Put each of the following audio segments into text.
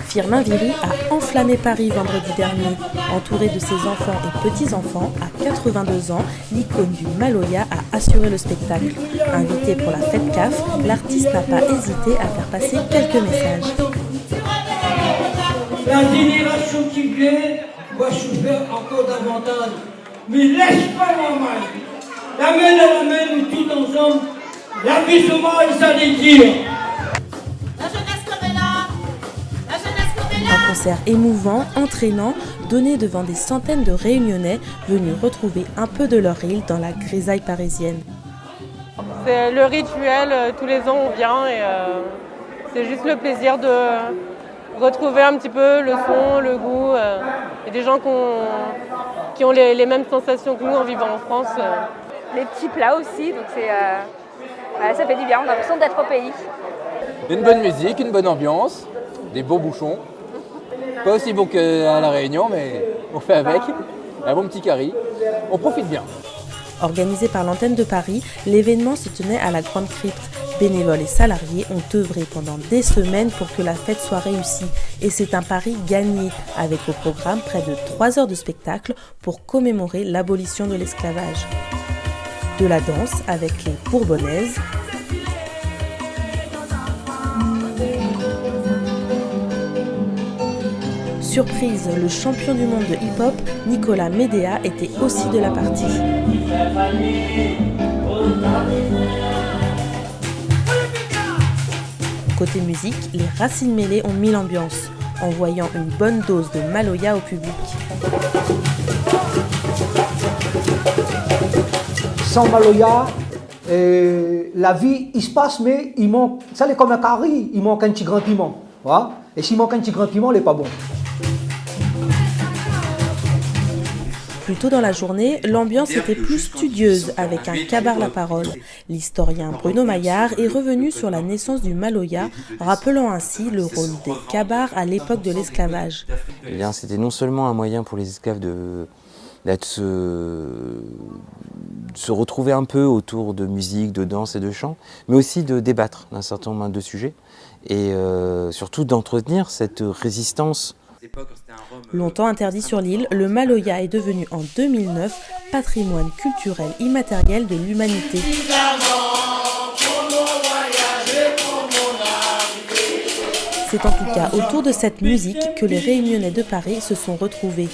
Firmin Viry a enflammé Paris vendredi dernier. Entouré de ses enfants et petits-enfants, à 82 ans, l'icône du Maloya a assuré le spectacle. Invité pour la fête CAF, l'artiste n'a pas hésité à faire passer quelques messages. La génération qui vient va souffrir encore davantage. Mais laisse pas la main. La main dans la main, nous tous ensemble. La vie sauvage, ça désire. Un concert émouvant, entraînant, donné devant des centaines de Réunionnais venus retrouver un peu de leur île dans la grisaille parisienne. C'est le rituel, tous les ans on vient et c'est juste le plaisir de retrouver un petit peu le son, le goût et des gens qui ont les mêmes sensations que nous en vivant en France. Les petits plats aussi, donc ça fait du bien, on a l'impression d'être au pays. Une bonne musique, une bonne ambiance, des beaux bouchons. Pas aussi bon qu'à La Réunion, mais on fait avec. Un bon petit curry, on profite bien. Organisé par l'antenne de Paris, l'événement se tenait à la Grande Crypte. Bénévoles et salariés ont œuvré pendant des semaines pour que la fête soit réussie. Et c'est un pari gagné, avec au programme près de 3 heures de spectacle pour commémorer l'abolition de l'esclavage. De la danse avec les Bourbonnaises, surprise, le champion du monde de hip-hop, Nicolas Médéa, était aussi de la partie. Côté musique, les Racines Mêlées ont mis l'ambiance, envoyant une bonne dose de Maloya au public. Sans Maloya, la vie, il se passe, mais il manque, ça c'est comme un curry, il manque un petit grain de piment. Voilà. Et s'il manque un petit grain de piment, il n'est pas bon. Plus tôt dans la journée, l'ambiance était plus studieuse avec un kabar la parole. L'historien Bruno Maillard est revenu sur la naissance du Maloya, rappelant ainsi le rôle des kabars à l'époque de l'esclavage. Eh bien, c'était non seulement un moyen pour les esclaves de se retrouver un peu autour de musique, de danse et de chant, mais aussi de débattre d'un certain nombre de sujets et surtout d'entretenir cette résistance. Longtemps interdit sur l'île, le Maloya est devenu en 2009 patrimoine culturel immatériel de l'humanité. C'est en tout cas autour de cette musique que les Réunionnais de Paris se sont retrouvés,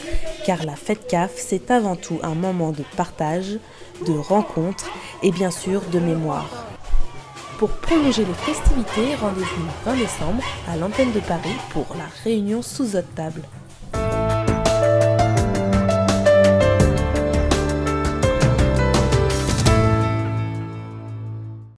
car la fête CAF, c'est avant tout un moment de partage, de rencontre et bien sûr de mémoire. Pour prolonger les festivités, rendez-vous le 20 décembre à l'antenne de Paris pour la réunion sous haute table.